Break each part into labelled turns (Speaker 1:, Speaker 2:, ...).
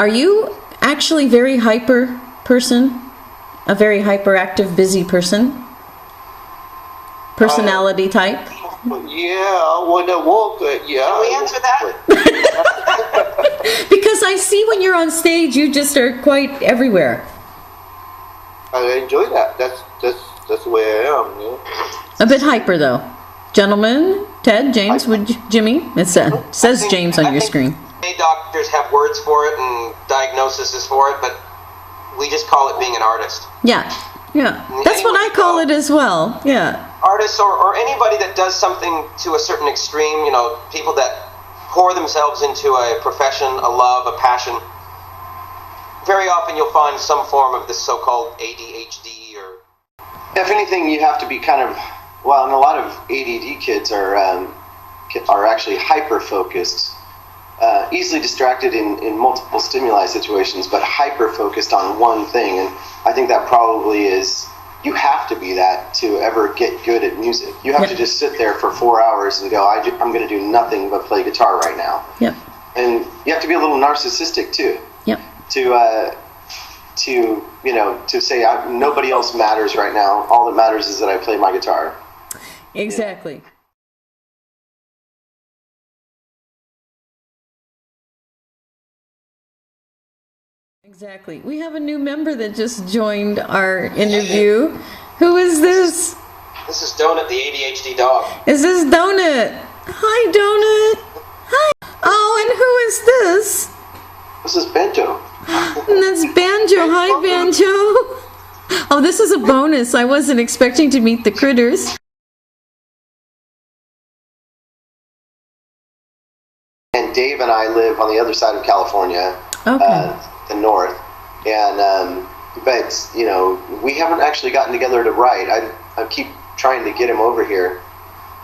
Speaker 1: Are you actually very hyper person? A very hyperactive, busy person? Personality type?
Speaker 2: Yeah, when I walk, yeah.
Speaker 3: Can we answer that?
Speaker 1: Because I see when you're on stage, you just are quite everywhere.
Speaker 2: I enjoy that. That's the way I am. Yeah.
Speaker 1: A bit hyper, though. Gentlemen, Ted, James, Jimmy? It says James on your screen.
Speaker 3: Doctors have words for it and diagnoses for it, but we just call it being an artist.
Speaker 1: Yeah. That's what I call it as well. Yeah.
Speaker 3: Artists or anybody that does something to a certain extreme, people that pour themselves into a profession, a love, a passion. Very often you'll find some form of this so-called ADHD or...
Speaker 4: If anything, you have to be kind of... Well, and a lot of ADD kids are actually hyper-focused, easily distracted in multiple stimuli situations, but hyper-focused on one thing. And I think that probably is... You have to be that to ever get good at music. You have to just sit there for 4 hours and go, I'm going to do nothing but play guitar right now.
Speaker 1: Yep.
Speaker 4: And you have to be a little narcissistic too.
Speaker 1: Yep.
Speaker 4: To say nobody else matters right now. All that matters is that I play my guitar.
Speaker 1: Exactly. Yeah. Exactly. We have a new member that just joined our interview. Who is this?
Speaker 3: This is Donut, the ADHD dog.
Speaker 1: Is this Donut? Hi, Donut. Hi. Oh, and who is this?
Speaker 4: This is Banjo.
Speaker 1: And that's Banjo. Hi, Banjo. Oh, this is a bonus. I wasn't expecting to meet the critters.
Speaker 4: And Dave and I live on the other side of California.
Speaker 1: Okay.
Speaker 4: The north, and but we haven't actually gotten together to write. I keep trying to get him over here,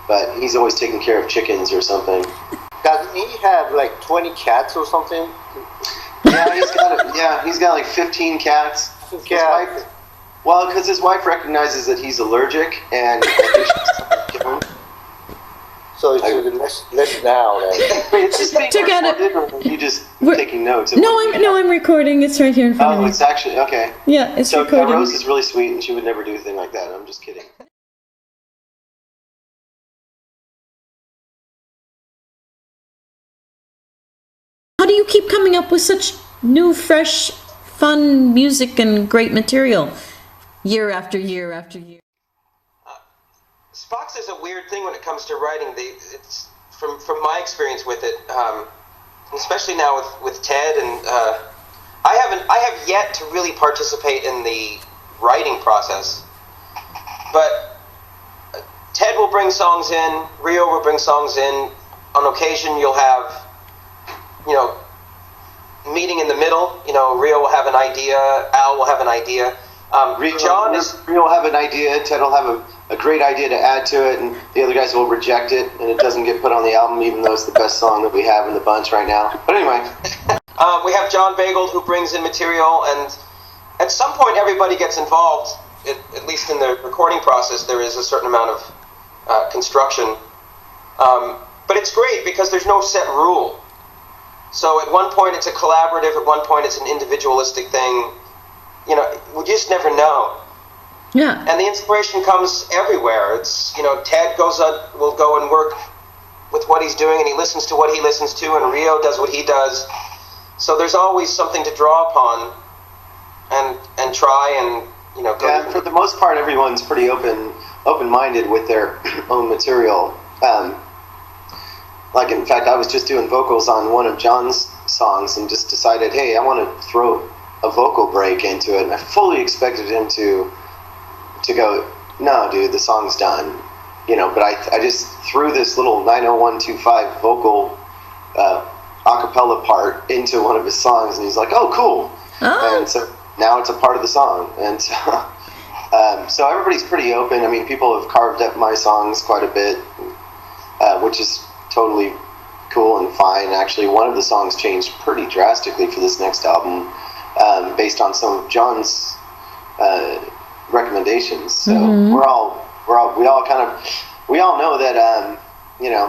Speaker 4: but he's always taking care of chickens or something.
Speaker 2: Doesn't he have like 20 cats or something?
Speaker 4: Yeah, he's got like 15 cats. Well, because his wife recognizes that he's allergic, and I think she's killing him.
Speaker 2: So it's less now.
Speaker 4: It's just being recorded, or are you just taking notes?
Speaker 1: I'm recording. It's right here in front of me.
Speaker 4: Oh, it's actually okay.
Speaker 1: Yeah, it's recording.
Speaker 4: So Rose is really sweet, and she would never do a thing like that. I'm just kidding.
Speaker 1: How do you keep coming up with such new, fresh, fun music and great material year after year after year?
Speaker 3: Spock's is a weird thing when it comes to writing. It's from my experience with it, especially now with Ted, and I have yet to really participate in the writing process. But Ted will bring songs in, Rio will bring songs in. On occasion, you'll have meeting in the middle. Rio will have an idea, Al will have an idea. Rio
Speaker 4: will have an idea, Ted will have a great idea to add to it, and the other guys will reject it, and it doesn't get put on the album, even though it's the best song that we have in the bunch right now. But anyway.
Speaker 3: We have John Bagel, who brings in material, and at some point everybody gets involved. At least in the recording process, there is a certain amount of construction. But it's great because there's no set rule. So at one point it's a collaborative, at one point it's an individualistic thing. We just never know.
Speaker 1: Yeah.
Speaker 3: And the inspiration comes everywhere. It's, Ted will go and work with what he's doing, and he listens to what he listens to, and Rio does what he does. So there's always something to draw upon and try and, go.
Speaker 4: Yeah, for the most part, everyone's pretty open-minded with their own material. Like, in fact, I was just doing vocals on one of John's songs and just decided, hey, I want to throw a vocal break into it, and I fully expected him to go, no, dude, the song's done, but I just threw this little 90125 vocal acapella part into one of his songs, and he's like, oh, cool. And so now it's a part of the song, and so everybody's pretty open. I mean, people have carved up my songs quite a bit, which is totally cool and fine. Actually, one of the songs changed pretty drastically for this next album, based on some of John's recommendations. So we all know that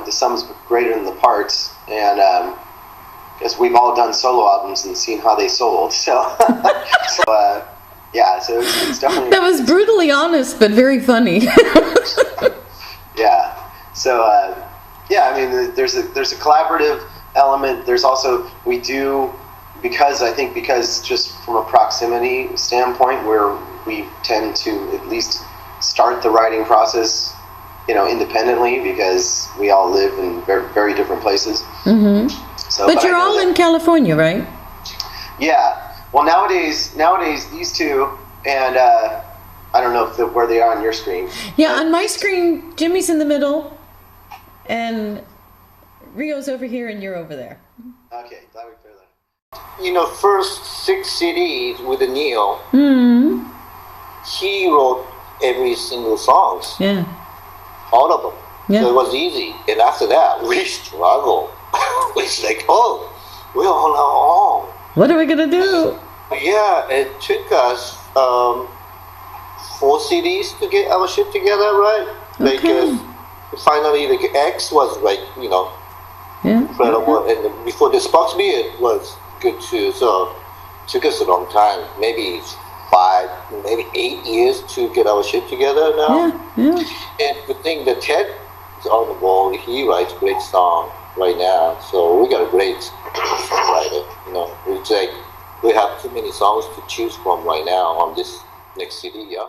Speaker 4: the sum is greater than the parts, and because we've all done solo albums and seen how they sold. So, yeah, so it's definitely...
Speaker 1: That was brutally honest, but very funny.
Speaker 4: Yeah. So, yeah, I mean, there's a collaborative element. There's also, we do, because just from a proximity standpoint, where we tend to at least start the writing process, independently, because we all live in very, very different places.
Speaker 1: Mm-hmm.
Speaker 4: So,
Speaker 1: but you're all in California, right?
Speaker 4: Yeah. Well, nowadays, these two, and I don't know where they are on your screen.
Speaker 1: Yeah, on my screen, Jimmy's in the middle, and Rio's over here, and you're over there.
Speaker 4: Okay, glad we cleared that.
Speaker 2: First 6 CDs with Neil, he wrote every single songs,
Speaker 1: Yeah.
Speaker 2: all of them.
Speaker 1: Yeah.
Speaker 2: So it was easy. And after that, we struggled. It's like, oh, we're on our own.
Speaker 1: What are we gonna do?
Speaker 2: Yeah, it took us 4 CDs to get our shit together, right?
Speaker 1: Okay.
Speaker 2: Finally, the X was like,
Speaker 1: Yeah.
Speaker 2: incredible. And before the Spock's Beard was good too. So it took us a long time, maybe 5, maybe 8 years to get our shit together now.
Speaker 1: Yeah.
Speaker 2: And the thing that Ted is on the ball, he writes great song right now. So we got a great songwriter. It's like we have too many songs to choose from right now on this next CD. Yeah.